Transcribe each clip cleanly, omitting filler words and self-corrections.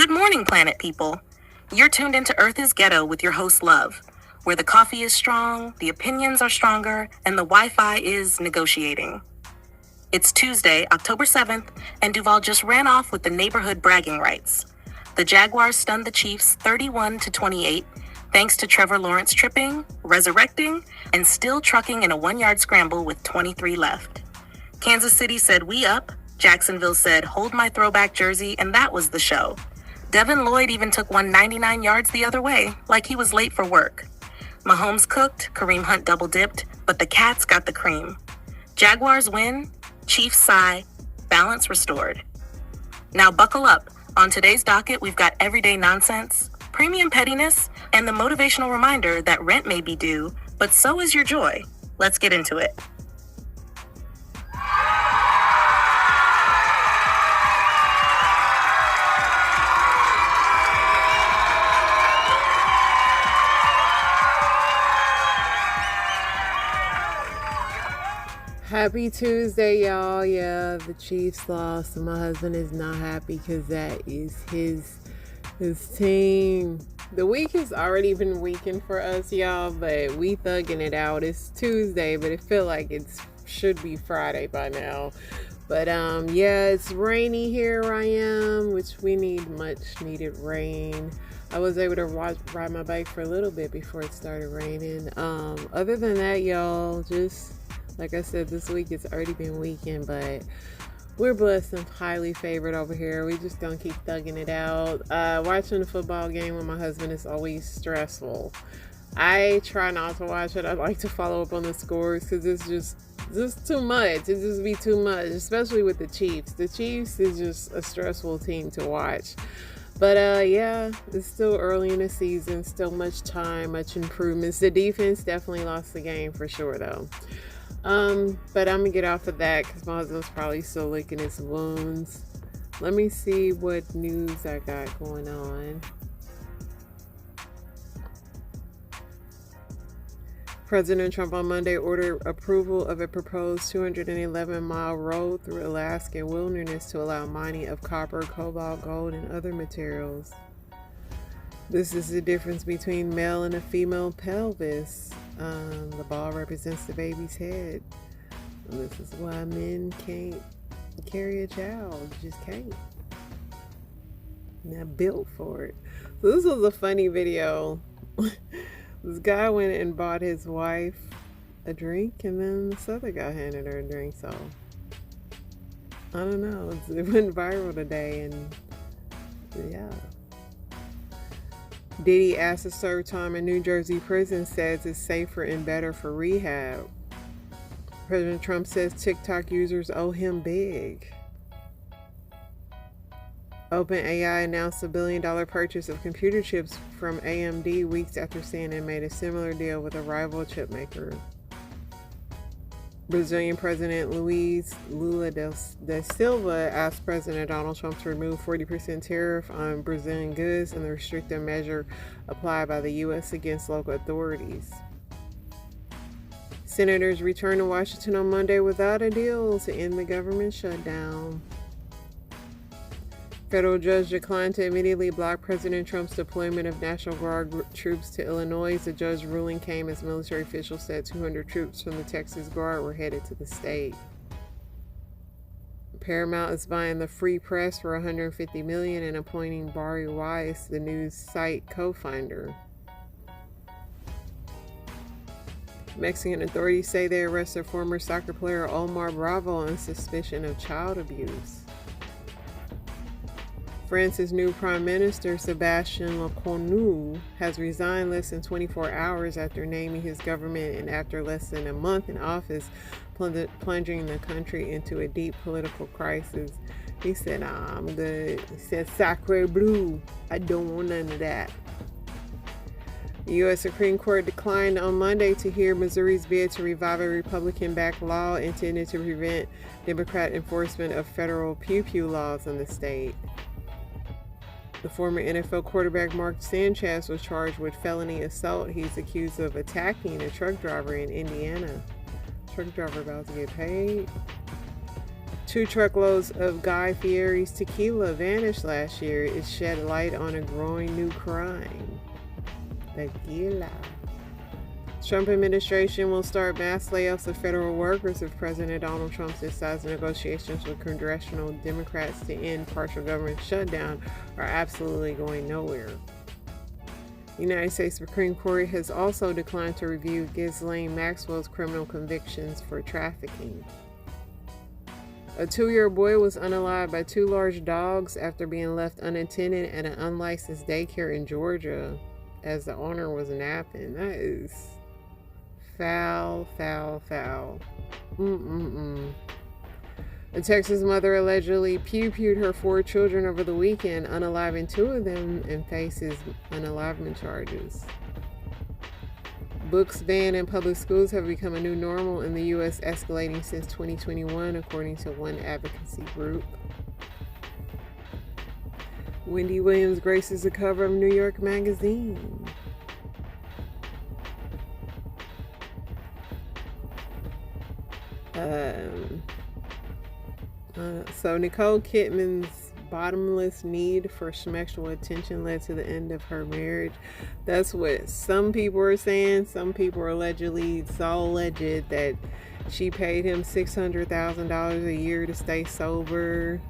Good morning, planet people. You're tuned into Earth is Ghetto with your host, Love, where the coffee is strong, the opinions are stronger, and the Wi-Fi is negotiating. It's Tuesday, October 7th, and Duval just ran off with the neighborhood bragging rights. The Jaguars stunned the Chiefs 31-28, thanks to Trevor Lawrence tripping, resurrecting, and still trucking in a 1-yard scramble with 23 left. Kansas City said, "We up." Jacksonville said, "Hold my throwback jersey," and that was the show. Devin Lloyd even took 199 yards the other way, like he was late for work. Mahomes cooked, Kareem Hunt double-dipped, but the Cats got the cream. Jaguars win, Chiefs sigh, balance restored. Now buckle up. On today's docket, we've got everyday nonsense, premium pettiness, and the motivational reminder that rent may be due, but so is your joy. Let's get into it. Happy Tuesday, y'all. Yeah, the Chiefs lost, and my husband is not happy because that is his team. The week has already been weakened for us, y'all, but we thugging it out. It's Tuesday, but it feel like it should be Friday by now. But yeah, it's rainy here where I am, which we need much needed rain. I was able to ride my bike for a little bit before it started raining. Other than that, y'all, just like I said, this week it's already been weakened, but we're blessed and highly favored over here. We just gonna keep thugging it out. Watching the football game with my husband is always stressful. I try not to watch it. I like to follow up on the scores because it's just too much. It just be too much, especially with the Chiefs. The Chiefs is just a stressful team to watch. But yeah, it's still early in the season, still much time, much improvements. The defense definitely lost the game for sure though. But I'm gonna get off of that because my husband's probably still licking his wounds. Let me see what news I got going on. President Trump on Monday ordered approval of a proposed 211-mile road through Alaskan wilderness to allow mining of copper, cobalt, gold, and other materials. This is the difference between male and a female pelvis. The ball represents the baby's head. And this is why men can't carry a child. Just can't. Not built for it. So this was a funny video. This guy went and bought his wife a drink, and then this other guy handed her a drink. So I don't know. It went viral today, and yeah. Diddy asked to serve time in New Jersey prison, says it's safer and better for rehab. President Trump says TikTok users owe him big. OpenAI announced a $1 billion purchase of computer chips from AMD weeks after CNN made a similar deal with a rival chipmaker. Brazilian President Luiz Lula da Silva asked President Donald Trump to remove 40% tariff on Brazilian goods and the restrictive measure applied by the U.S. against local authorities. Senators returned to Washington on Monday without a deal to end the government shutdown. Federal judge declined to immediately block President Trump's deployment of National Guard troops to Illinois. The judge's ruling came as military officials said 200 troops from the Texas Guard were headed to the state. Paramount is buying the Free Press for $150 million and appointing Bari Weiss, the news site co-founder. Mexican authorities say they arrested former soccer player Omar Bravo on suspicion of child abuse. France's new Prime Minister, Sébastien Lecornu, has resigned less than 24 hours after naming his government and after less than a month in office, plunging the country into a deep political crisis. He said, "Nah, I'm good." He said, "Sacre bleu, I don't want none of that." The U.S. Supreme Court declined on Monday to hear Missouri's bid to revive a Republican-backed law intended to prevent Democrat enforcement of federal pew-pew laws in the state. The former NFL quarterback Mark Sanchez was charged with felony assault. He's accused of attacking a truck driver in Indiana. Truck driver about to get paid 2 truckloads of Guy Fieri's tequila vanished last year. It shed light on a growing new crime. Tequila. Trump administration will start mass layoffs of federal workers if President Donald Trump decides negotiations with congressional Democrats to end partial government shutdown are absolutely going nowhere. The United States Supreme Court has also declined to review Ghislaine Maxwell's criminal convictions for trafficking. A 2-year-old boy was unalived by 2 large dogs after being left unattended at an unlicensed daycare in Georgia as the owner was napping. That is foul, foul, foul. A Texas mother allegedly pew-pewed her 4 children over the weekend, unaliving 2 of them, and faces unalivement charges. Books banned in public schools have become a new normal in the U.S., escalating since 2021, according to one advocacy group. Wendy Williams graces the cover of New York Magazine. So Nicole Kidman's bottomless need for sexual attention led to the end of her marriage. That's what some people are saying. Some people are allegedly, it's all alleged that she paid him $600,000 a year to stay sober.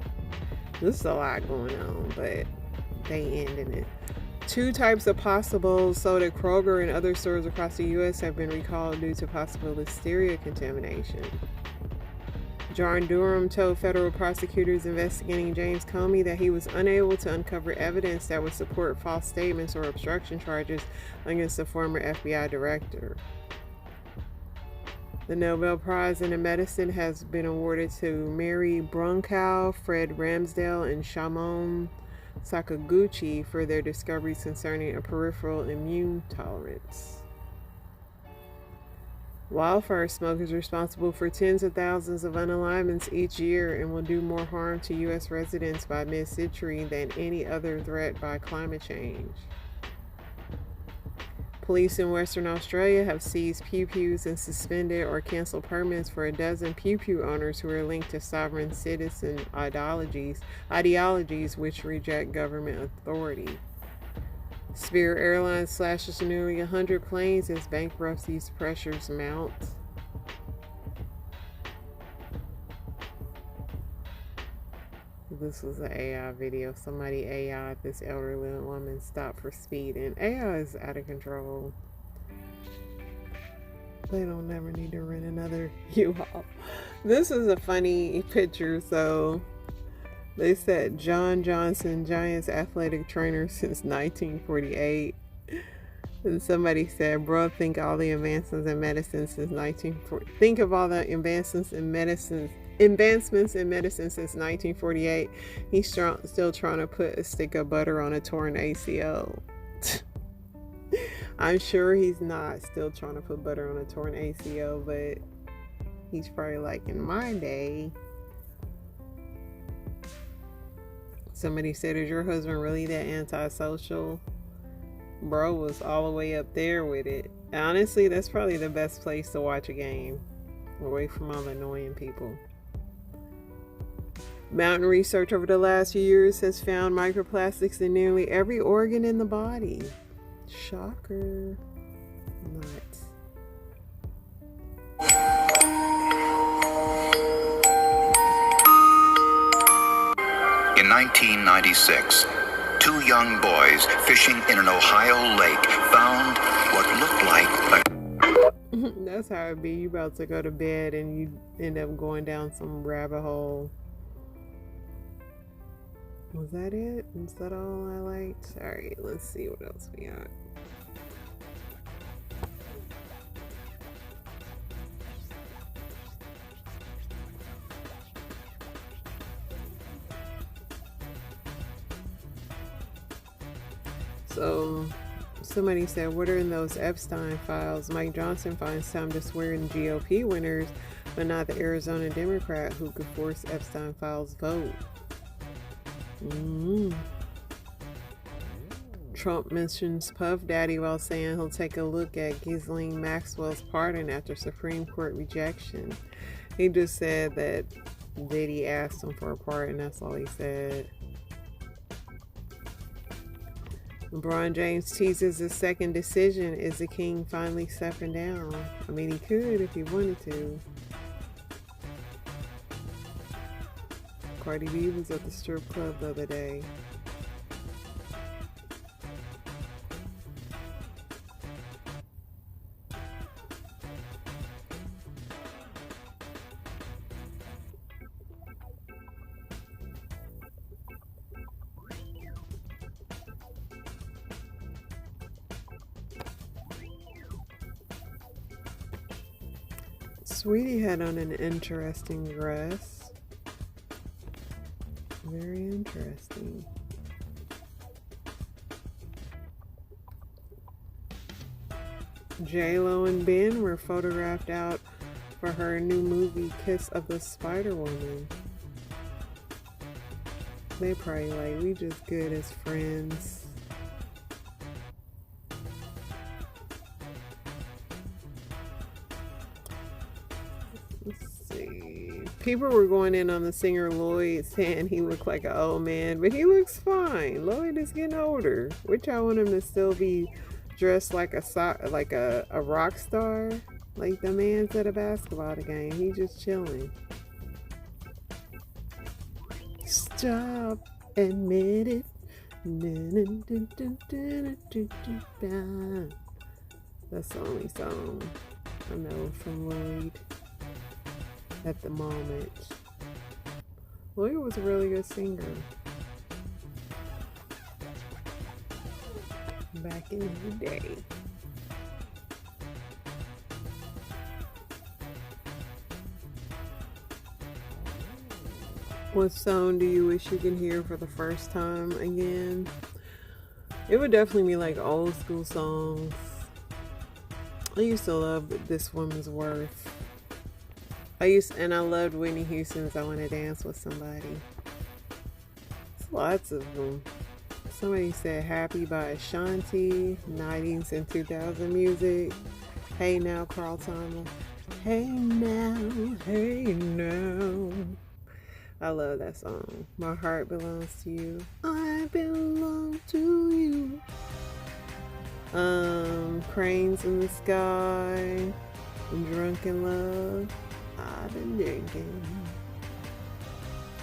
There's a lot going on, but they ended it. 2 types of pasta bowls sold at Kroger and other stores across the U.S. have been recalled due to possible listeria contamination. John Durham told federal prosecutors investigating James Comey that he was unable to uncover evidence that would support false statements or obstruction charges against the former FBI director. The Nobel Prize in Medicine has been awarded to Mary Brunkow, Fred Ramsdale, and Shimon Sakaguchi for their discoveries concerning a peripheral immune tolerance. Wildfire smoke is responsible for tens of thousands of unalivements each year and will do more harm to U.S. residents by mid-century than any other threat by climate change. Police in Western Australia have seized pew-pews and suspended or canceled permits for a dozen pew-pew owners who are linked to sovereign citizen ideologies which reject government authority. Spirit Airlines slashes nearly 100 planes as bankruptcy pressures mount. This was an AI video. Somebody AI'd this elderly woman stopped for speeding. AI is out of control. They don't never need to rent another U-Haul. This is a funny picture. So they said John Johnson, Giants athletic trainer since 1948. And somebody said, bro, think all the advancements in medicine since 1940. Think of all the advancements in medicine since 1948. He's still trying to put a stick of butter on a torn ACL. I'm sure he's not still trying to put butter on a torn ACL, but he's probably like, in my day. Somebody said, is your husband really that antisocial? Bro was all the way up there with it. Honestly, that's probably the best place to watch a game, away from all the annoying people. Mountain research over the last few years has found microplastics in nearly every organ in the body. Shocker. Nuts. In 1996, 2 young boys fishing in an Ohio lake found what looked like a... That's how it be. You about to go to bed and you end up going down some rabbit hole. Was that it? Is that all I liked? Alright, let's see what else we got. So, somebody said, what are in those Epstein files? Mike Johnson finds time to swear in GOP winners, but not the Arizona Democrat who could force Epstein files vote. Trump mentions Puff Daddy while saying he'll take a look at Ghislaine Maxwell's pardon after Supreme Court rejection. He just said that Diddy asked him for a part, and that's all he said. LeBron James teases his second decision. Is the king finally stepping down? I mean, he could if he wanted to. Cardi B was at the strip club the other day. Sweetie had on an interesting dress. Very interesting. J-Lo and Ben were photographed out for her new movie, Kiss of the Spider-Woman. They probably like, we just good as friends. Let's see. People were going in on the singer Lloyd, saying he looked like an old man, but he looks fine. Lloyd is getting older. Which I want him to still be dressed like a rock star, like the man's at a basketball game. He's just chilling. Stop, admit it. That's the only song I know from Lloyd at the moment. Lloyd was a really good singer back in the day. What song do you wish you could hear for the first time again? It would definitely be like old school songs. I used to love This Woman's Worth. I loved Whitney Houston's I Wanna Dance with Somebody. There's lots of them. Somebody said Happy by Ashanti, 90s and 2000 music. Hey Now, Carl Thomas. Hey now, hey now. I love that song. My heart belongs to you. I belong to you. Cranes in the Sky. Drunk in Love. I've been drinking.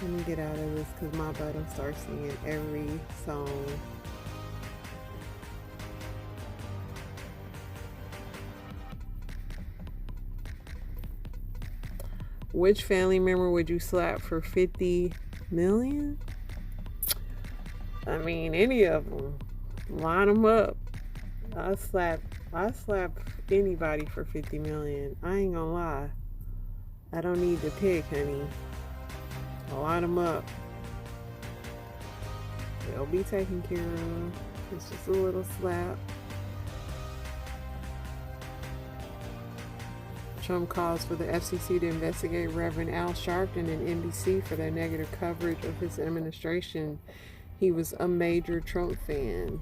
Let me get out of this because my butt will start singing every song. Which family member would you slap for 50 million? I mean, any of them. Line them up. I slap anybody for 50 million. I ain't gonna lie. I don't need to pick, honey. Line them up. They'll be taken care of. It's just a little slap. Trump calls for the FCC to investigate Reverend Al Sharpton and NBC for their negative coverage of his administration. He was a major Trump fan.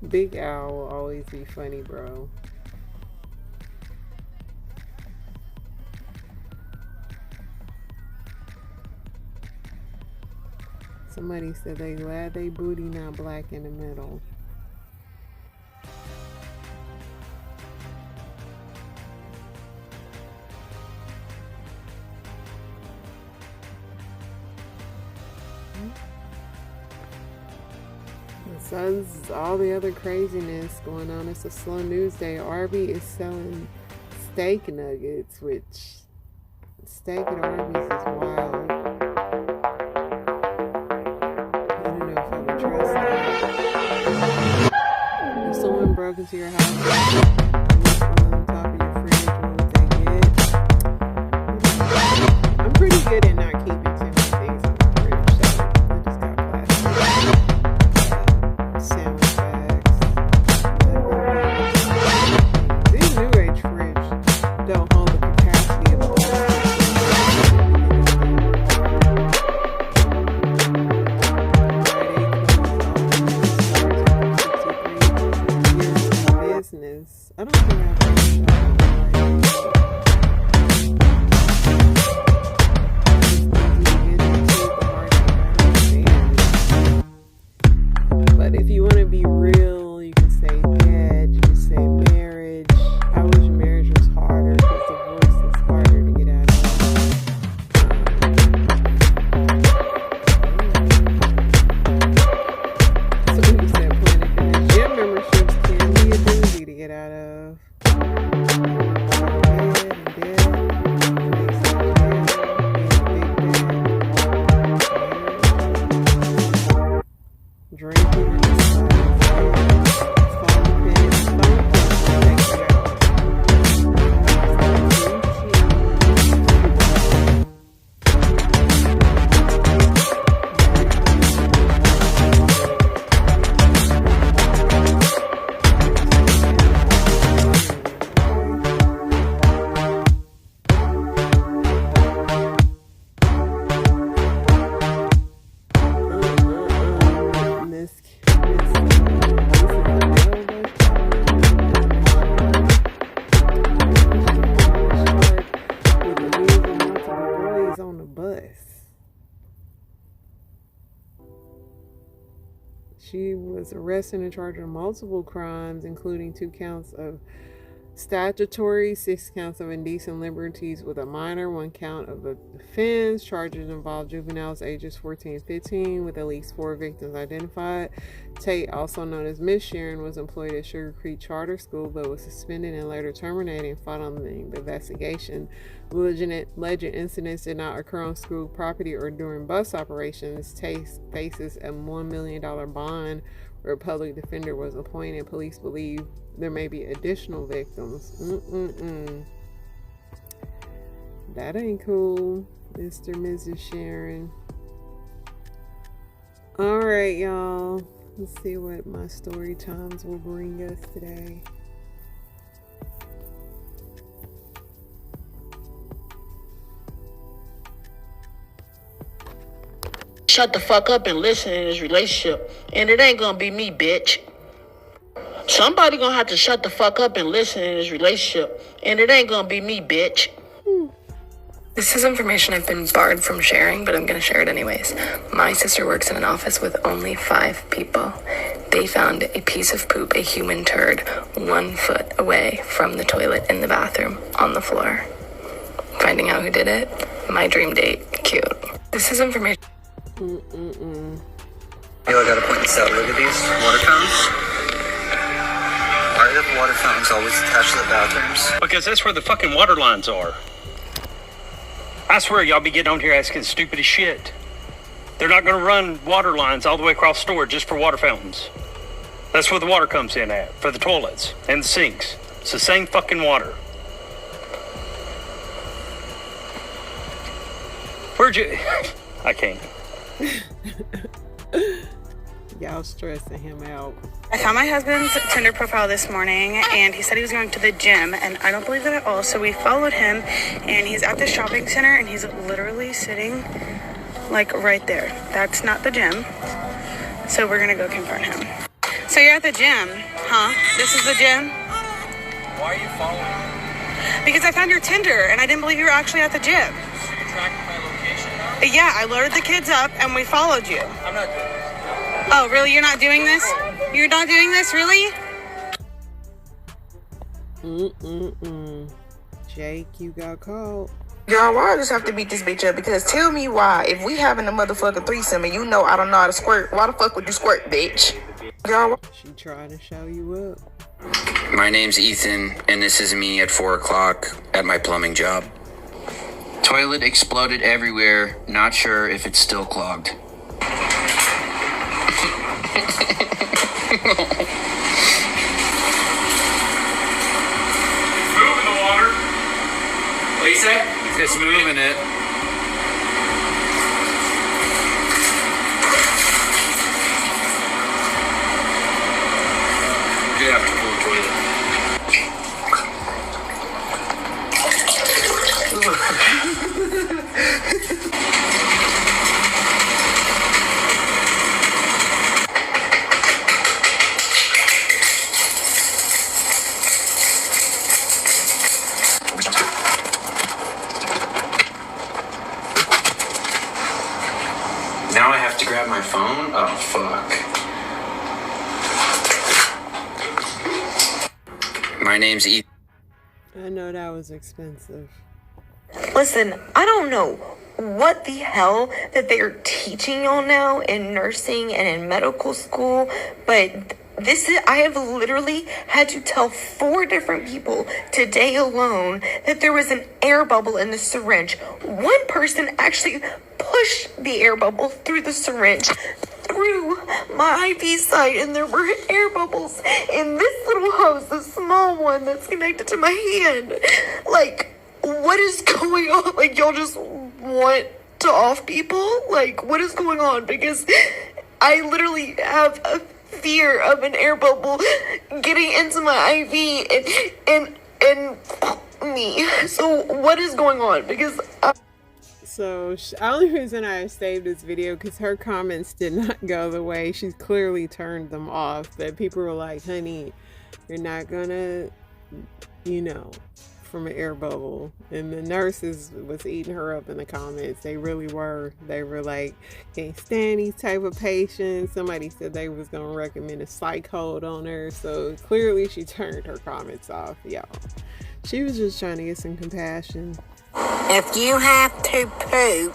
Big Al will always be funny, bro. Somebody said they glad they booty not black in the middle. So this is all the other craziness going on. It's a slow news day. Arby is selling steak nuggets, which steak at Arby's is wild. I don't know if I would trust that. If someone broke into your house, what's on top of your fridge, what would they get? I'm pretty good at not keeping too many things in my fridge, so I just got plastic sandwich bags. These new age fridges don't hold the capacity of a business. drinking in the She was arrested and charged with multiple crimes, including 2 counts of statutory, 6 counts of indecent liberties with a minor, 1 count of offense. Charges involved juveniles ages 14 and 15, with at least 4 victims identified. Tate, also known as Miss Sharon, was employed at Sugar Creek Charter School, but was suspended and later terminated following the investigation. Alleged incidents did not occur on school property or during bus operations. Tate faces a $1 million bond where a public defender was appointed. Police believe there may be additional victims. That ain't cool, Mr. and Mrs. Sharon. Alright, y'all. Let's see what my story times will bring us today. Shut the fuck up and listen in this relationship. And it ain't gonna be me, bitch. Somebody gonna have to shut the fuck up and listen in this relationship. And it ain't gonna be me, bitch. This is information I've been barred from sharing, but I'm going to share it anyways. My sister works in an office with only 5 people. They found a piece of poop, a human turd, 1 foot away from the toilet in the bathroom on the floor. Finding out who did it, my dream date, cute. This is information. I gotta point this out. Look at these water fountains. Why are the water fountains always attached to the bathrooms? Because that's where the fucking water lines are. I swear y'all be getting on here asking stupid as shit. They're not gonna run water lines all the way across the store just for water fountains. That's where the water comes in at, for the toilets and the sinks. It's the same fucking water. Where'd you... I can't. Y'all stressing him out. I found my husband's Tinder profile this morning, and he said he was going to the gym, and I don't believe that at all. So we followed him, and he's at the shopping center, and he's literally sitting like right there. That's not the gym. So we're gonna go confront him. So you're at the gym, huh? This is the gym? Why are you following me? Because I found your Tinder, and I didn't believe you were actually at the gym. So you tracked my location now? Yeah, I loaded the kids up, and we followed you. I'm not doing this. Oh, really? You're not doing this? You're not doing this, really? Jake, you got caught. Y'all, why I just have to beat this bitch up? Because tell me why, if we having a motherfucking threesome and you know I don't know how to squirt, why the fuck would you squirt, bitch? Y'all, She trying to show you up. My name's Ethan, and this is me at 4 o'clock at my plumbing job. Toilet exploded everywhere, not sure if it's still clogged. Moving the water. What do you say? It's moving it. You have to pull the toilet. Now I have to grab my phone? Oh, fuck. My name's Ethan. I know that was expensive. Listen, I don't know what the hell that they are teaching y'all now in nursing and in medical school, but I have literally had to tell 4 different people today alone that there was an air bubble in the syringe. One person actually pushed the air bubble through the syringe, threw through my IV site and there were air bubbles in this little hose, the small one that's connected to my hand. Like, what is going on? Like, y'all just want to off people? Like, what is going on? Because I literally have a fear of an air bubble getting into my IV and me. So what is going on? Because So, the only reason I saved this video because her comments did not go the way. She's clearly turned them off. That people were like, honey, you're not gonna, you know, from an air bubble. And the nurses was eating her up in the comments. They really were. They were like, can't stand these type of patients. Somebody said they was gonna recommend a psych hold on her. So clearly she turned her comments off, y'all. She was just trying to get some compassion. If you have to poop,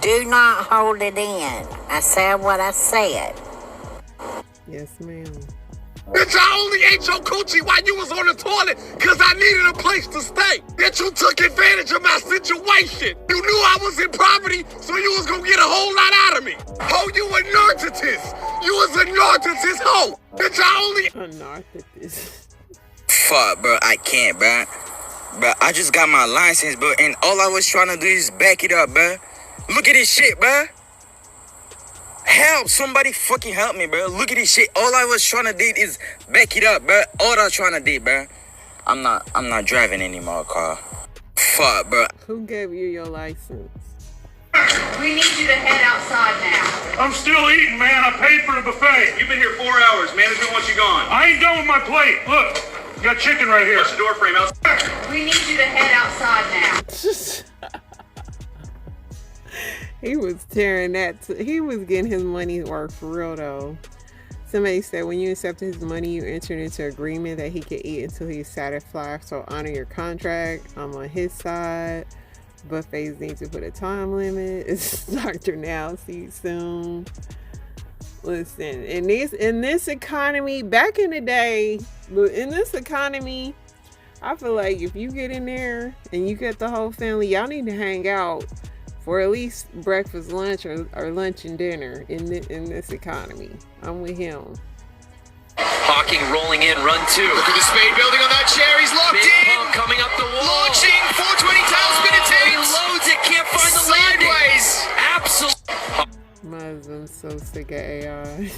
do not hold it in. I said what I said. Yes, ma'am. Bitch, I only ate your coochie while you was on the toilet because I needed a place to stay. Bitch, you took advantage of my situation. You knew I was in poverty, so you was gonna get a whole lot out of me. Ho, you a narcissist. You was a narcissist, ho. Bitch, I only... A narcissist. Fuck, bro, I can't, bro. Bro, I just got my license, bro, and all I was trying to do is back it up, bro. Look at this shit, bro. Help, somebody fucking help me, bro. Look at this shit. All I was trying to do is back it up, bro. All I was trying to do, bro. I'm not driving anymore, car. Fuck, bro. Who gave you your license? We need you to head outside now. I'm still eating, man. I paid for the buffet. You've been here 4 hours. Management wants you gone. I ain't done with my plate. Look, got chicken right here. Watch the door frame outside. We need you to head outside now. He was tearing that. He was getting his money's worth for real, though. Somebody said when you accepted his money, you entered into agreement that he could eat until he's satisfied. So honor your contract. I'm on his side. Buffets need to put a time limit. It's Dr. Now. See you soon. Listen, in this economy, back in the day, but in this economy, I feel like if you get in there and you get the whole family, y'all need to hang out for at least breakfast, lunch, or lunch and dinner in this economy. I'm with him. Hawking rolling in, run two. Look at the speed building on that chair. He's locked Big in. pump coming up the wall. Launching 420 tailspin attempt. He loads it, can't find the landing. Sideways. Absolutely. My husband's so sick of AI.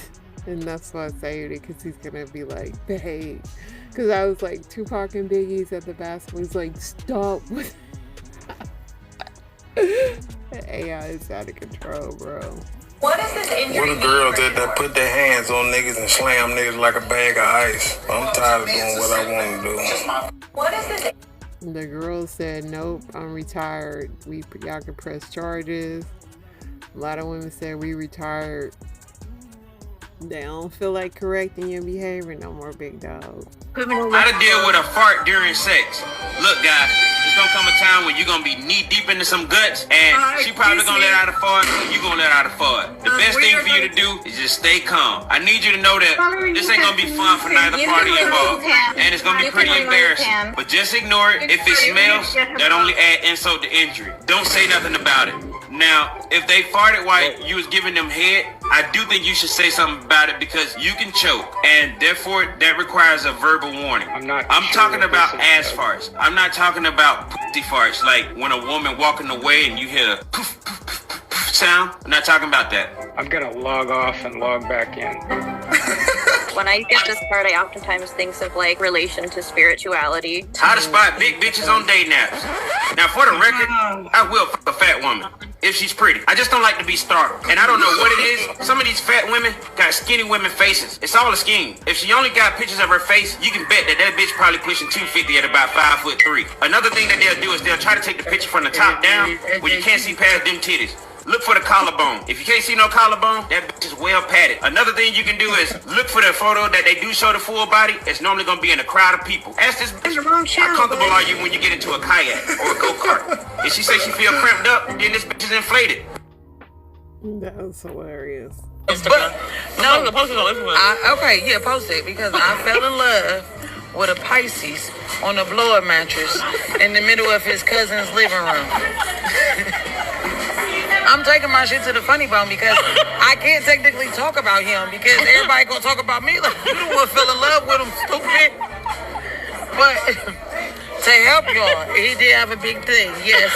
And that's why I saved it, because he's going to be like, babe. Because I was like, Tupac and Biggie's at the basketball. He's like, stop. AI is out of control, bro. What is this injury? What a girl that put their hands on niggas and slam niggas like a bag of ice. I'm tired of doing what I want to do. What is this? The girl said, nope, I'm retired. Y'all can press charges. A lot of women said, we retired. They don't feel like correcting your behavior no more, big dog. How to deal with a fart during sex. Look, guys, there's gonna come a time when you're gonna be knee deep into some guts, and she probably gonna let out a fart, and you gonna let out a fart. The best thing for you to do is just stay calm. I need you to know that this ain't gonna be fun for neither party involved, and it's gonna be pretty embarrassing. But just ignore it. If it smells, that only add insult to injury. Don't say nothing about it. Now, if they farted while you was giving them head, I do think you should say something about it, because you can choke, and therefore that requires a verbal warning. I'm talking about ass farts. I'm not talking about pussy farts, like when a woman walking away and you hear a poof, poof, poof, poof, poof sound. I'm not talking about that. I'm gonna log off and log back in. When I get this part, I oftentimes think of like relation to spirituality. How to spot big bitches on day naps. Now, for the record, I will fuck a fat woman if she's pretty. I just don't like to be startled. And I don't know what it is. Some of these fat women got skinny women faces. It's all a scheme. If she only got pictures of her face, you can bet that bitch probably pushing 250 at about 5'3". Another thing that they'll do is they'll try to take the picture from the top down where you can't see past them titties. Look for the collarbone. If you can't see no collarbone, that bitch is well padded. Another thing you can do is look for the photo that they do show the full body. It's normally going to be in a crowd of people. Ask this bitch, how comfortable are you when you get into a kayak or a go-kart? If she says she feel cramped up, then this bitch is inflated. That was hilarious. But, no, okay, yeah, post it, because I fell in love with a Pisces on a blower mattress in the middle of his cousin's living room. I'm taking my shit to the funny bone because I can't technically talk about him because everybody gonna talk about me like you the one fell in love with him, stupid. But to help y'all, he did have a big thing. Yes,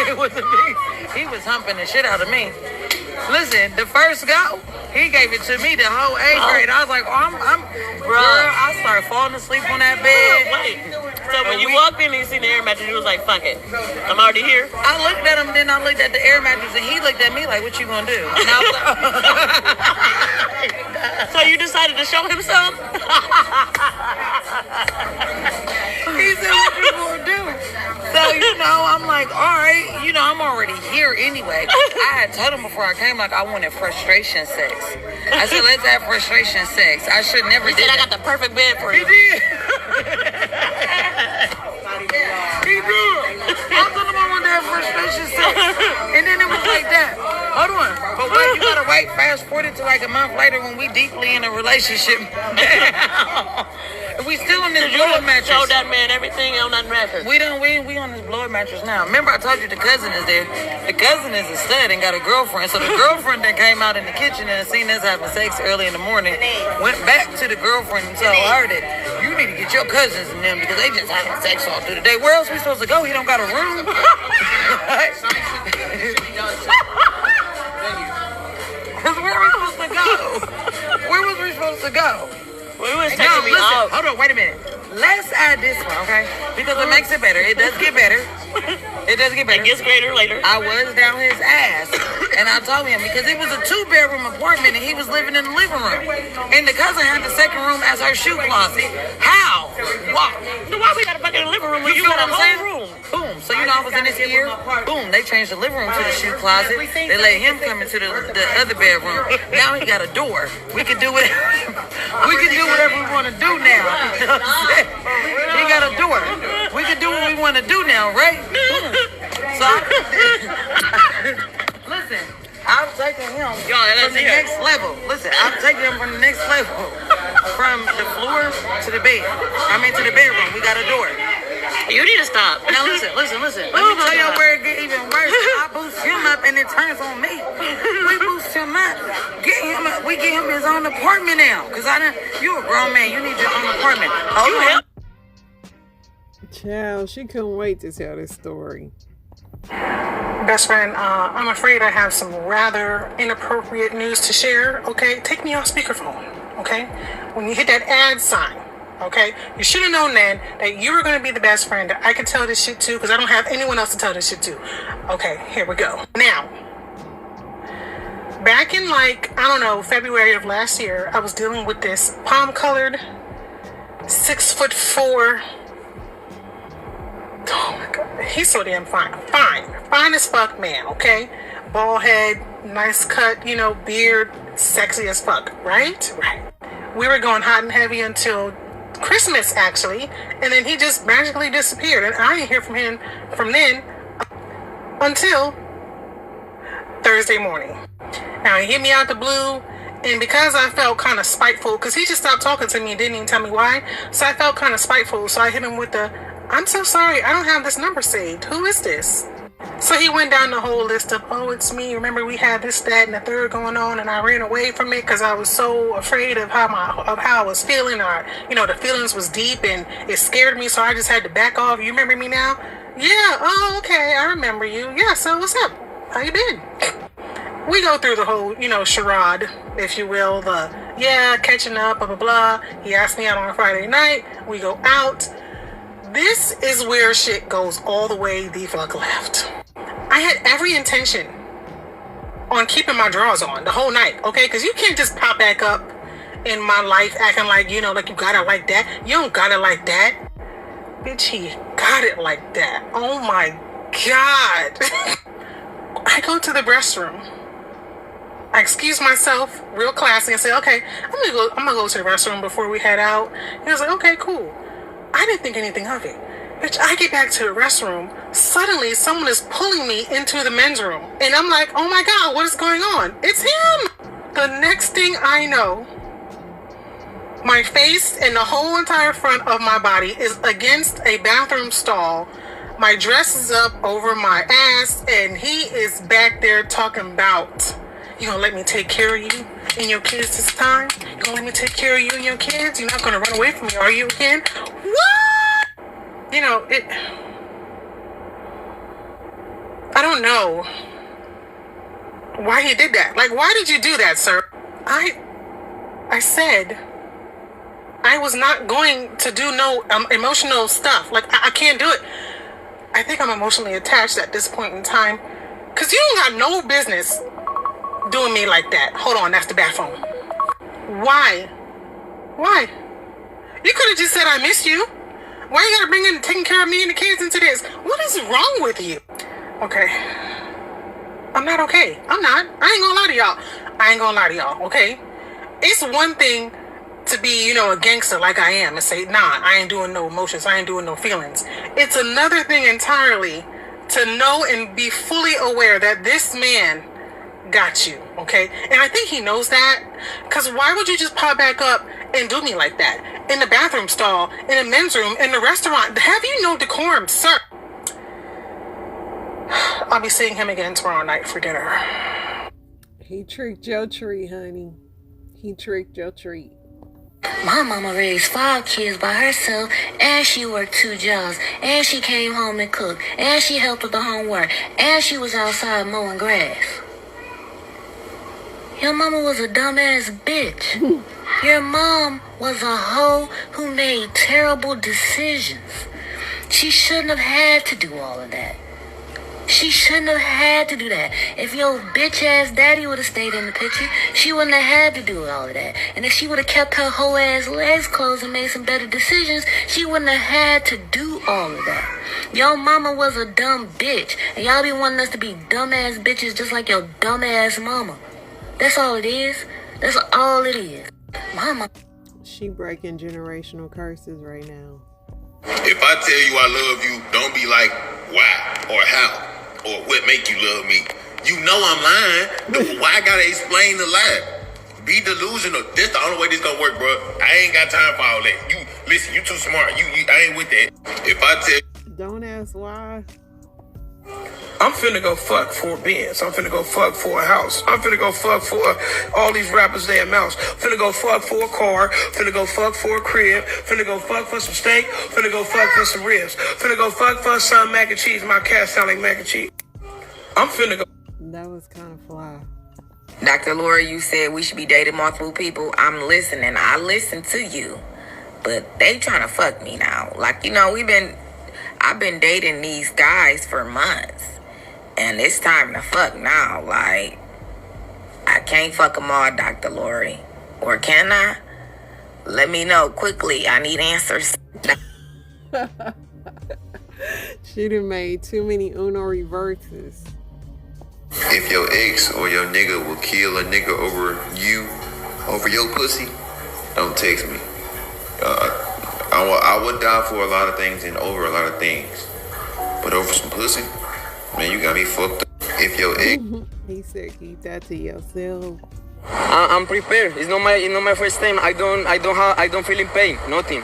it was a big. He was humping the shit out of me. Listen, the first go, he gave it to me the whole 8th grade. I was like, girl, I started falling asleep on that bed. Wait. So when you walked in and you seen the air mattress, you was like, fuck it. I'm already here. I looked at him, then I looked at the air mattress, and he looked at me like, what you gonna do? And I was like, so you decided to show him some? He said, what you gonna do? So, I'm like, all right, I'm already here anyway. I had told him before I came, like, I wanted frustration sex. I said, let's have frustration sex. I should never do that. I got the perfect bed for you. He did. He did. I told him I wanted to have frustration sex. And then it was like that. Hold on. But wait, you gotta wait, fast forward to like a month later when we deeply in a relationship. We still on this blood mattress. Show that man everything on that mattress. We on this blood mattress now. Remember I told you the cousin is there. The cousin is a stud and got a girlfriend. So the girlfriend that came out in the kitchen and seen us having sex early in the morning went back to the girlfriend and told her that you need to get your cousins and them because they just having sex all through the day. Where else we supposed to go? He don't got a room. Cause where are we supposed to go? Where was we supposed to go? We was taking me out. Hold on, wait a minute. Let's add this one, okay? Because it makes it better. It does get better. It does get better. It gets greater later. I was down his ass. And I told him, because it was a 2-bedroom apartment and he was living in the living room. And the cousin had the second room as her shoe closet. How? Why? So why we got a fucking living room when you got a whole room? Boom. So I was in his ear. Boom. They changed the living room to the shoe closet. They let him come into the other bedroom. Now he got a door. We can do whatever we want to do now. He got a door. We can do what we want to do now, right? So listen, I'm taking him from the next level. Listen, I'm taking him from the next level. From the floor to the bed. To the bedroom. We got a door. You need to stop. Now listen. Let me tell you where it get even worse. I boost him up and it turns on me. We boost him up. We get him his own apartment now. Cause you a grown man. You need your own apartment. Hold on. Child, she couldn't wait to tell this story. Best friend, I'm afraid I have some rather inappropriate news to share. Okay, take me off speakerphone. Okay, when you hit that ad sign. Okay, you should have known then that you were going to be the best friend that I could tell this shit to because I don't have anyone else to tell this shit to. Okay, here we go. Now, back in February of last year, I was dealing with this palm-colored, 6'4". Oh my God, he's so damn fine as fuck man. Okay, bald head, nice cut, beard, sexy as fuck. Right. We were going hot and heavy until Christmas actually, and then he just magically disappeared, and I didn't hear from him from then until Thursday morning. Now he hit me out the blue, and because I felt kind of spiteful, because he just stopped talking to me and didn't even tell me why, so I felt kind of spiteful, so I hit him with the, I'm so sorry, I don't have this number saved. Who is this? So he went down the whole list of, oh, it's me. Remember, we had this, that, and the third going on, and I ran away from it because I was so afraid of how I was feeling, or the feelings was deep and it scared me, so I just had to back off. You remember me now? Yeah. Oh, okay. I remember you. Yeah. So what's up? How you been? We go through the whole, charade, if you will. Catching up, blah blah blah. He asked me out on a Friday night. We go out. This is where shit goes all the way the fuck left. I had every intention on keeping my drawers on the whole night, okay? Because you can't just pop back up in my life acting like, like you got it like that. You don't got it like that. Bitch, he got it like that. Oh my God. I go to the restroom. I excuse myself real classy and say, okay, I'm gonna go to the restroom before we head out. He was like, okay, cool. I didn't think anything of it. Bitch, I get back to the restroom. Suddenly, someone is pulling me into the men's room. And I'm like, oh my God, what is going on? It's him! The next thing I know, my face and the whole entire front of my body is against a bathroom stall. My dress is up over my ass, and he is back there talking about, you gonna let me take care of you and your kids this time? You gonna let me take care of you and your kids? You're not gonna run away from me, are you again? What? You know, I don't know why he did that. Like, why did you do that, sir? I said I was not going to do no emotional stuff. Like, I can't do it. I think I'm emotionally attached at this point in time. Because you don't got no business doing me like that. Hold on, that's the bathroom. Why? You could have just said I miss you. Why you gotta bring in taking care of me and the kids into this? What is wrong with you? Okay. I'm not okay. I'm not. I ain't gonna lie to y'all. Okay? It's one thing to be, you know, a gangster like I am and say, nah, I ain't doing no emotions. I ain't doing no feelings. It's another thing entirely to know and be fully aware that this man got you, okay? And I think he knows that, because why would you just pop back up and do me like that? In the bathroom stall, in the men's room, in the restaurant. Have you no decorum, sir? I'll be seeing him again tomorrow night for dinner. He tricked your treat, honey. He tricked your treat. My mama raised 5 kids by herself, and she worked 2 jobs, and she came home and cooked, and she helped with the homework, and she was outside mowing grass. Your mama was a dumbass bitch. Your mom was a hoe who made terrible decisions. She shouldn't have had to do all of that. She shouldn't have had to do that. If your bitch ass daddy would have stayed in the picture, she wouldn't have had to do all of that. And if she would have kept her whole ass legs closed and made some better decisions, she wouldn't have had to do all of that. Your mama was a dumb bitch, and y'all be wanting us to be dumbass bitches just like your dumbass mama. That's all it is. That's all it is. Mama. She breaking generational curses right now. If I tell you I love you, don't be like, why or how or what make you love me. You know I'm lying. Why I gotta explain the lie? Be delusional. This the only way this gonna work, bro. I ain't got time for all that. You listen. You too smart. I ain't with that. If I tell, don't ask why. I'm finna go fuck 4 Benz. I'm finna go fuck 4 a house. I'm finna go fuck for all these rappers they mouse. Finna go fuck for a car. Finna go fuck for a crib. Finna go fuck for some steak. Finna go fuck for some ribs. Finna go fuck for some mac and cheese. My cat sound like mac and cheese. I'm finna go. That was kind of fly. Dr. Laura, you said we should be dating multiple people. I'm listening. I listen to you. But they trying to fuck me now. Like, you know, I've been dating these guys for months. And it's time to fuck now. Like, I can't fuck them all, Dr. Lori. Or can I? Let me know quickly. I need answers. She done made too many Uno reverses. If your ex or your nigga will kill a nigga over your pussy, don't text me. I would die for a lot of things and over a lot of things. But over some pussy, man, you got me fucked up. If your ex... He said keep that to yourself. I'm prepared. It's not my first time. I don't feel in pain. Nothing.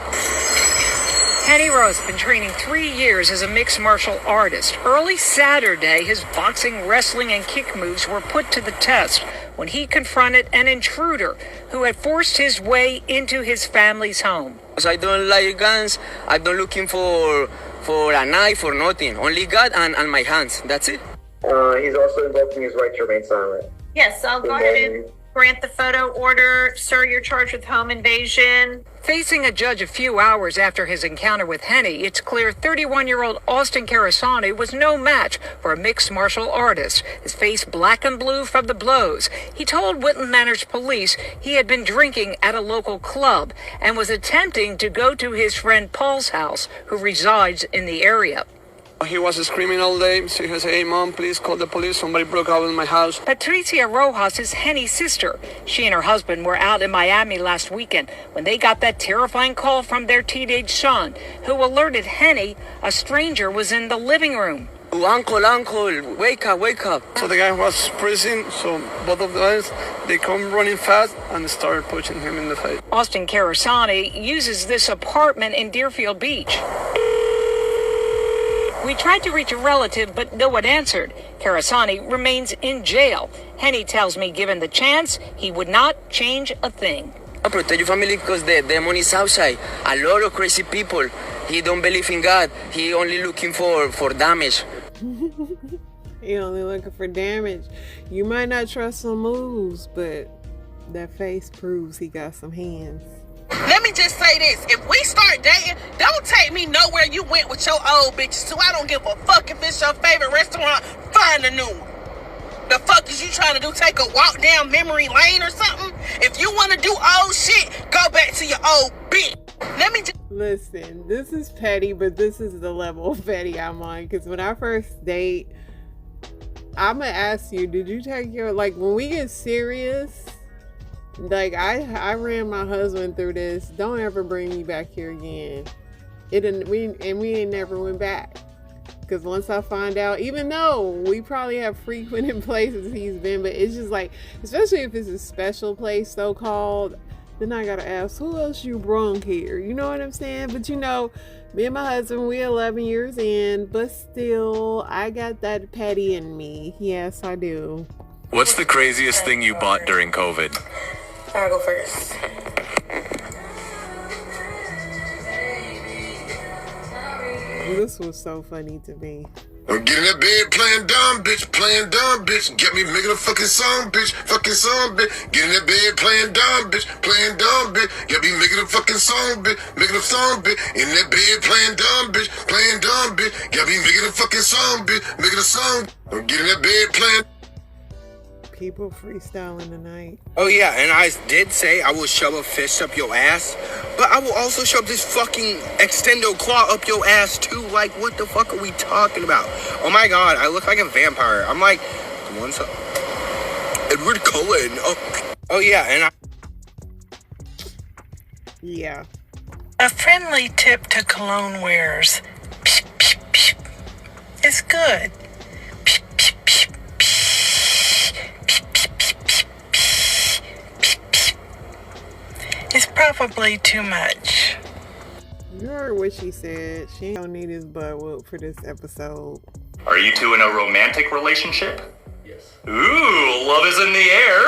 Henny Rose has been training 3 years as a mixed martial artist. Early Saturday, his boxing, wrestling, and kick moves were put to the test when he confronted an intruder who had forced his way into his family's home. I don't like guns. I'm not looking for a knife or nothing. Only God and my hands. That's it. He's also invoking his right to remain silent. Yes, I'll go ahead and grant the photo order. Sir, you're charged with home invasion. Facing a judge a few hours after his encounter with Henny, it's clear 31-year-old Austin Carasani was no match for a mixed martial artist. His face black and blue from the blows. He told Whitland Manors police he had been drinking at a local club and was attempting to go to his friend Paul's house, who resides in the area. He was screaming all day. So he said, "Hey, Mom, please call the police. Somebody broke out in my house." Patricia Rojas is Henny's sister. She and her husband were out in Miami last weekend when they got that terrifying call from their teenage son, who alerted Henny a stranger was in the living room. Uncle, wake up. So the guy was freezing, so both of us, they come running fast and started pushing him in the face. Austin Carasani uses this apartment in Deerfield Beach. We tried to reach a relative, but no one answered. Karasani remains in jail. Henny tells me given the chance, he would not change a thing. I protect your family because the demon is outside. A lot of crazy people. He don't believe in God. He only looking for damage. He only looking for damage. You might not trust some moves, but that face proves he got some hands. Let me just say this. If we start dating, don't take me nowhere you went with your old bitches, so I don't give a fuck if it's your favorite restaurant. Find a new one. The fuck is you trying to do? Take a walk down memory lane or something? If you want to do old shit, go back to your old bitch. Let me just... Listen, this is petty, but this is the level of petty I'm on. Because when I first date, I'm going to ask you, did you take your... Like, when we get serious... Like, I ran my husband through this. Don't ever bring me back here again. We ain't never went back. Because once I find out, even though we probably have frequented places he's been, but it's just like, especially if it's a special place, so-called, then I gotta ask, who else you brung here? You know what I'm saying? But you know, me and my husband, we 11 years in, but still, I got that petty in me. Yes, I do. What's the craziest thing you bought during COVID? I'll go first. This was so funny to me. I'm getting that bed playing dumb, bitch. Get me making a fucking song, bitch. Getting that bed playing dumb, bitch. Get me making a fucking song, bitch. In that bed playing dumb, bitch. Get me making a fucking song, bitch. Making a song. I'm getting that bed playing. People freestyling tonight. Oh yeah, and I did say I will shove a fist up your ass, but I will also shove this fucking extendo claw up your ass too. Like, what the fuck are we talking about? Oh my god, I look like a vampire. I'm like, Edward Cullen. Oh yeah, and I... Yeah. A friendly tip to cologne wearers. Psh, psh, psh. It's good. It's probably too much. You heard what she said. She don't need his butt whooped for this episode. Are you two in a romantic relationship? Yes. Ooh, love is in the air.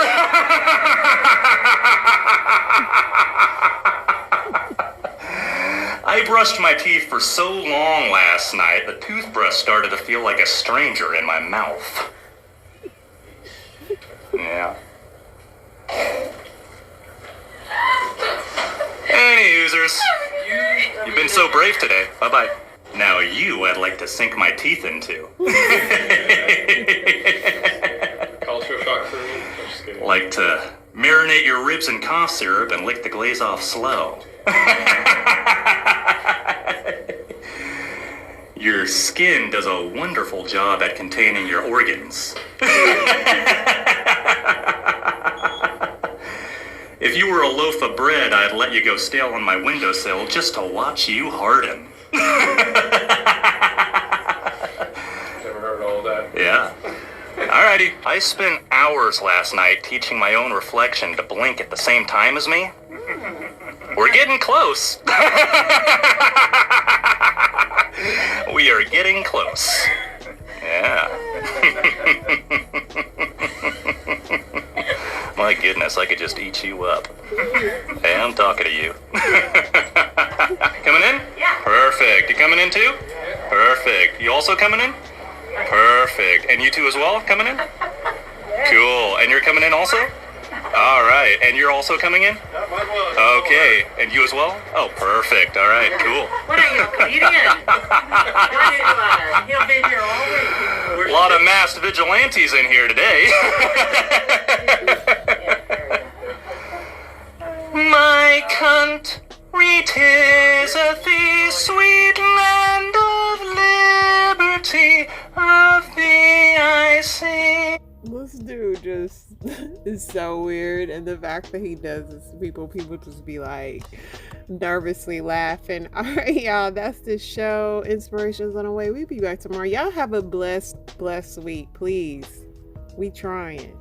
I brushed my teeth for so long last night, the toothbrush started to feel like a stranger in my mouth. Yeah. Any users. You've been so brave today. Bye-bye. Now you I'd like to sink my teeth into. Culture shock for me. I'm just kidding. Like to marinate your ribs in cough syrup and lick the glaze off slow. Your skin does a wonderful job at containing your organs. If you were a loaf of bread, I'd let you go stale on my windowsill just to watch you harden. Never heard all that. Yeah. Alrighty. I spent hours last night teaching my own reflection to blink at the same time as me. We're getting close. We are getting close. Yeah. My goodness, I could just eat you up. Hey, I'm talking to you. Coming in? Yeah. Perfect. You coming in too? Perfect. You also coming in? Perfect. And you two as well coming in? Cool. And you're coming in also? All right. And you're also coming in? Okay. And you as well? Oh, perfect. All right. Cool. What are you, a comedian? You've been here already. A lot of masked vigilantes in here today. My country 'tis the sweet land of liberty, of thee I sing. This dude just is so weird, and the fact that he does this, people just be like nervously laughing. All right, y'all, that's the show. Inspirations on the way. We'll be back tomorrow. Y'all have a blessed week, please. We trying.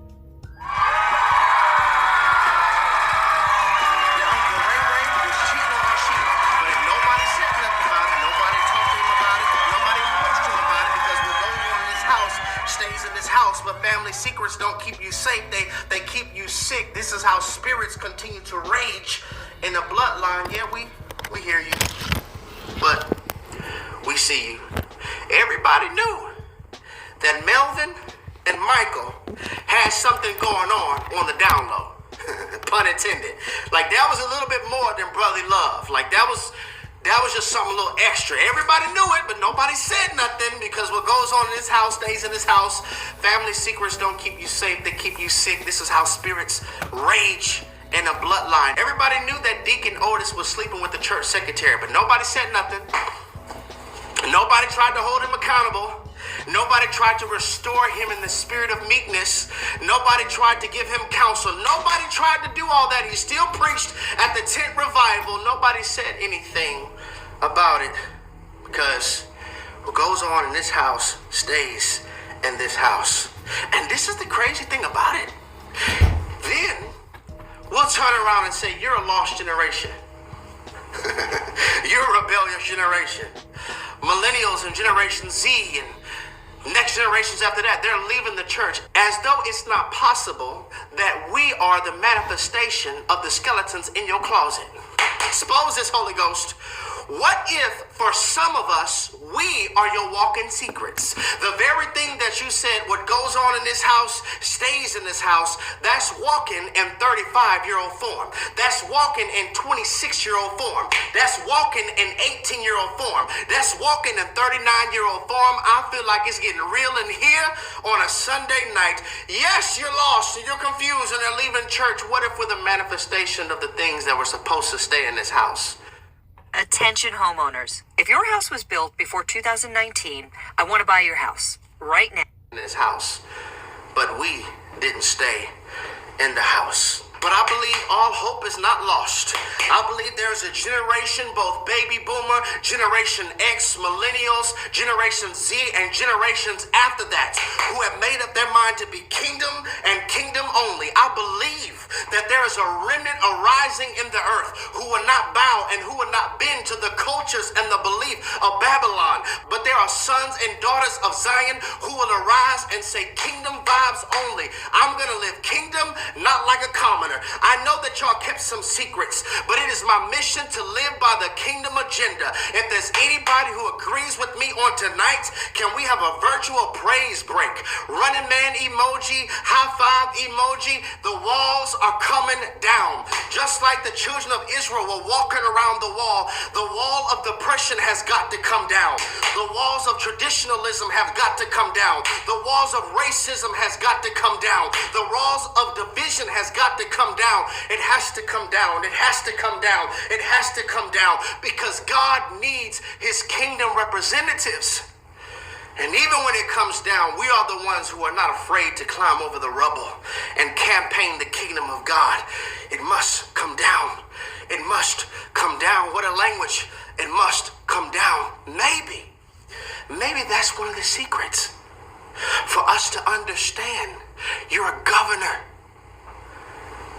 Nobody said nothing about it. Nobody talked to him about it. Nobody questioned secrets don't keep you safe. They keep you sick. This is how spirits continue to rage in the bloodline. Yeah, we hear you, but we see you. Everybody knew that Melvin and Michael had something going on the down low. Pun intended. Like that was a little bit more than brotherly love. Like that was just something a little extra. Everybody knew it, but nobody said nothing because what goes on in this house stays in this house. Family secrets don't keep you safe, they keep you sick. This is how spirits rage in a bloodline. Everybody knew that Deacon Otis was sleeping with the church secretary, but nobody said nothing. Nobody tried to hold him accountable. Nobody tried to restore him in the spirit of meekness. Nobody tried to give him counsel. Nobody tried to do all that. He still preached at the tent revival. Nobody said anything about it because what goes on in this house stays in this house. And this is the crazy thing about it. Then we'll turn around and say, you're a lost generation. You're a rebellious generation. Millennials and Generation Z and next generations after that, they're leaving the church as though it's not possible that we are the manifestation of the skeletons in your closet. Expose this, Holy Ghost. What if for some of us, we are your walking secrets? The very thing that you said, what goes on in this house stays in this house, that's walking in 35-year-old form. That's walking in 26-year-old form. That's walking in 18-year-old form. That's walking in 39-year-old form. I feel like it's getting real in here on a Sunday night. Yes, you're lost and you're confused and they're leaving church. What if we're the manifestation of the things that were supposed to stay in this house? Attention homeowners. If your house was built before 2019, I want to buy your house right now. In this house, but we didn't stay in the house. But I believe all hope is not lost. I believe there's a generation, both baby boomer, Generation X, millennials, Generation Z, and generations after that, who have made up their mind to be kingdom and kingdom only. I believe that there is a remnant arising in the earth who will not bow and who will not bend to the cultures and the belief of Babylon. But there are sons and daughters of Zion who will arise and say kingdom vibes only. I'm going to live kingdom, not like a commoner. I know that y'all kept some secrets, but it is my mission to live by the kingdom agenda. If there's anybody who agrees with me on tonight, can we have a virtual praise break? Running man emoji, high five emoji. The walls are coming down. Just like the children of Israel were walking around the wall of depression has got to come down. The walls of traditionalism have got to come down. The walls of racism has got to come down. The walls of division has got to come down. It has to come down. It has to come down. It has to come down because God needs his kingdom representatives. And even when it comes down, we are the ones who are not afraid to climb over the rubble and campaign the kingdom of God. It must come down. It must come down. What a language. It must come down. Maybe that's one of the secrets for us to understand. You're a governor.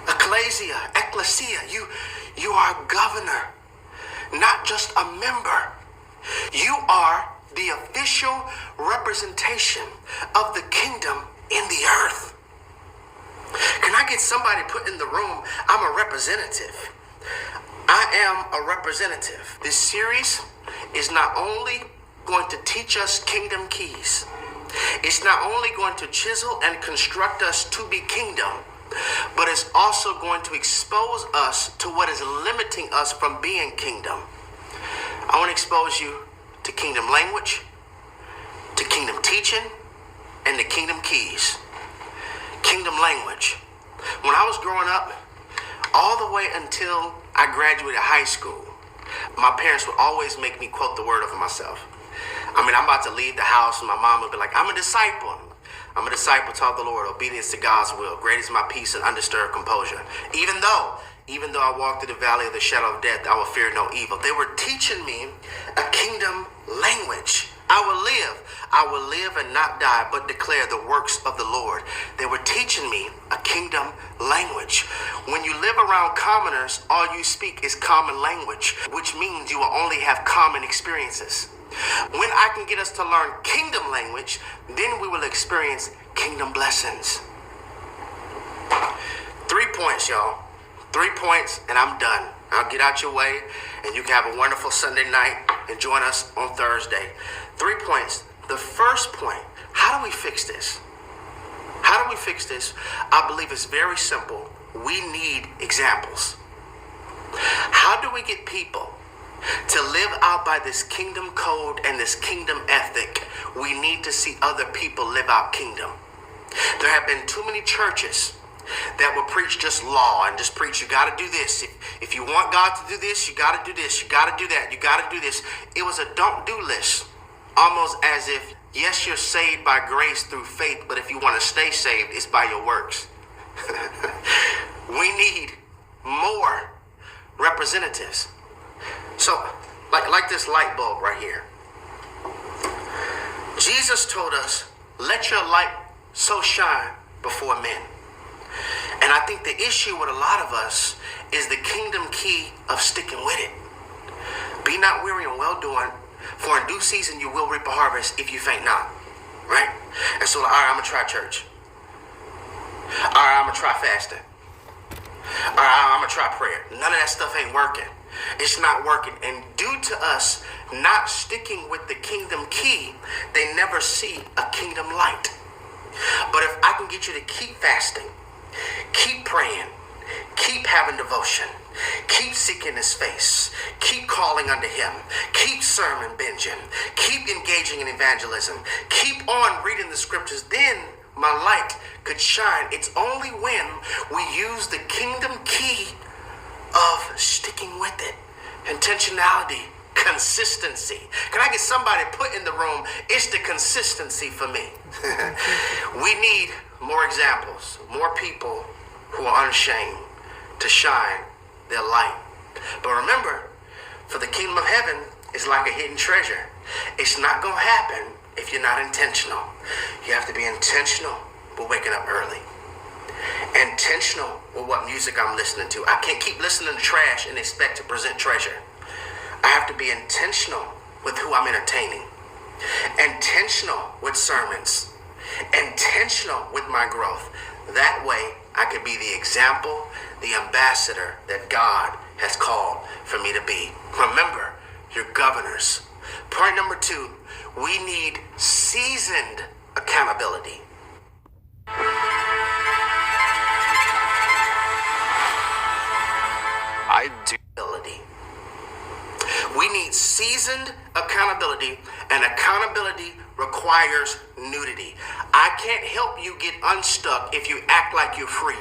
Ecclesia, you are a governor, not just a member. You are the official representation of the kingdom in the earth. Can I get somebody put in the room? I'm a representative. I am a representative. This series is not only going to teach us kingdom keys, it's not only going to chisel and construct us to be kingdom, but it's also going to expose us to what is limiting us from being kingdom. I want to expose you to kingdom language, to kingdom teaching, and to kingdom keys. Kingdom language. When I was growing up, all the way until I graduated high school, my parents would always make me quote the word over myself. I mean, I'm about to leave the house and my mom would be like, I'm a disciple. I'm a disciple, taught the Lord, obedience to God's will. Great is my peace and undisturbed composure. Even though I walk through the valley of the shadow of death, I will fear no evil. They were teaching me a kingdom language. I will live and not die, but declare the works of the Lord. They were teaching me a kingdom language. When you live around commoners, all you speak is common language, which means you will only have common experiences. When I can get us to learn kingdom language, then we will experience kingdom blessings. 3 points, y'all. 3 points, and I'm done. I'll get out your way, and you can have a wonderful Sunday night and join us on Thursday. 3 points. The first point, how do we fix this? How do we fix this? I believe it's very simple. We need examples. How do we get people to live out by this kingdom code and this kingdom ethic? We need to see other people live out kingdom. There have been too many churches that will preach just law and just preach, you got to do this. If you want God to do this, you got to do this. You got to do that. You got to do this. It was a don't do list. Almost as if, yes, you're saved by grace through faith, but if you want to stay saved, it's by your works. We need more representatives. So, like this light bulb right here. Jesus told us, let your light so shine before men. And I think the issue with a lot of us is the kingdom key of sticking with it. Be not weary and well doing, for in due season you will reap a harvest if you faint not. Right? And so, all right, I'm going to try church. All right, I'm going to try fasting. All right, I'm going to try prayer. None of that stuff ain't working. It's not working. And due to us not sticking with the kingdom key, they never see a kingdom light. But if I can get you to keep fasting, keep praying, keep having devotion, keep seeking his face, keep calling unto him, keep sermon binging, keep engaging in evangelism, keep on reading the scriptures, then my light could shine. It's only when we use the kingdom key of sticking with it. Intentionality, consistency. Can I get somebody put in the room? It's the consistency for me. We need more examples, more people who are unashamed to shine their light. But remember, for the kingdom of heaven is like a hidden treasure. It's not going to happen if you're not intentional. You have to be intentional with waking up early. Intentional with what music I'm listening to. I can't keep listening to trash and expect to present treasure. I have to be intentional with who I'm entertaining. Intentional with sermons. Intentional with my growth. That way I could be the example, the ambassador that God has called for me to be. Remember, you're governors. Point number 2, we need seasoned accountability. We need seasoned accountability, and accountability requires nudity. I can't help you get unstuck if you act like you're free.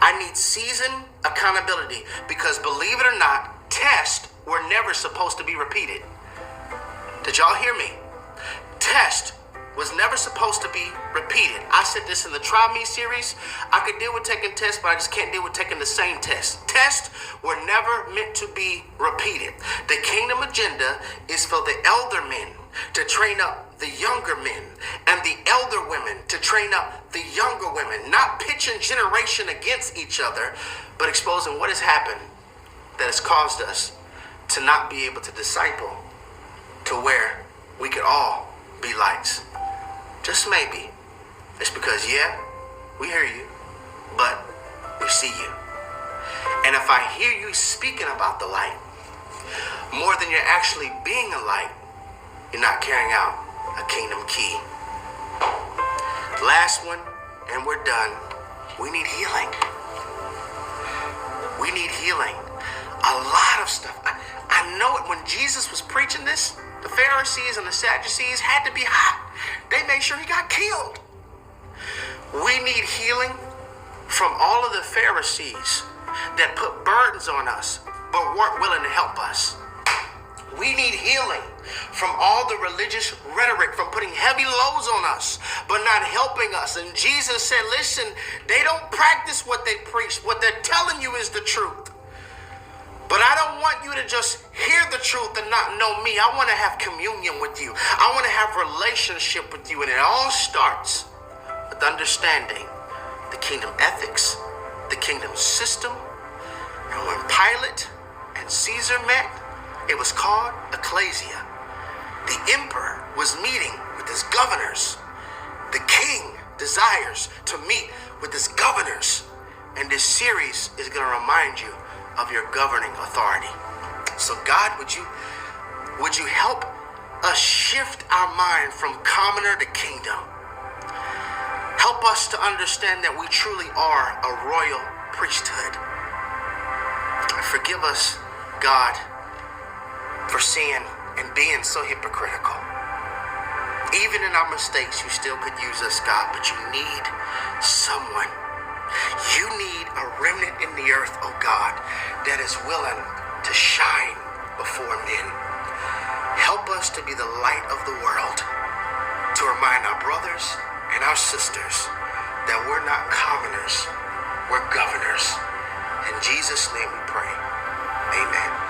I need seasoned accountability because, believe it or not, tests were never supposed to be repeated. Did y'all hear me? Test was never supposed to be repeated. I said this in the Try Me series. I could deal with taking tests, but I just can't deal with taking the same test. Tests were never meant to be repeated. The kingdom agenda is for the elder men to train up the younger men, and the elder women to train up the younger women, not pitching generation against each other, but exposing what has happened that has caused us to not be able to disciple to where we could all be lights. Just maybe. It's because, yeah, we hear you, but we see you. And if I hear you speaking about the light, more than you're actually being a light, you're not carrying out a kingdom key. Last one, and we're done. We need healing. We need healing. A lot of stuff. I know it. When Jesus was preaching this, the Pharisees and the Sadducees had to be hot. They made sure he got killed. We need healing from all of the Pharisees that put burdens on us but weren't willing to help us. We need healing from all the religious rhetoric, from putting heavy loads on us but not helping us. And Jesus said, listen, they don't practice what they preach. What they're telling you is the truth. But I don't want you to just hear the truth and not know me. I want to have communion with you. I want to have relationship with you. And it all starts with understanding the kingdom ethics, the kingdom system. And when Pilate and Caesar met, it was called ecclesia. The emperor was meeting with his governors. The king desires to meet with his governors. And this series is going to remind you of your governing authority. So God, would you help us shift our mind from commoner to kingdom? Help us to understand that we truly are a royal priesthood. Forgive us, God, for sin and being so hypocritical. Even in our mistakes, you still could use us, God, but you need someone. You need a remnant in the earth, oh God, that is willing to shine before men. Help us to be the light of the world, to remind our brothers and our sisters that we're not commoners, we're governors. In Jesus' name we pray. Amen.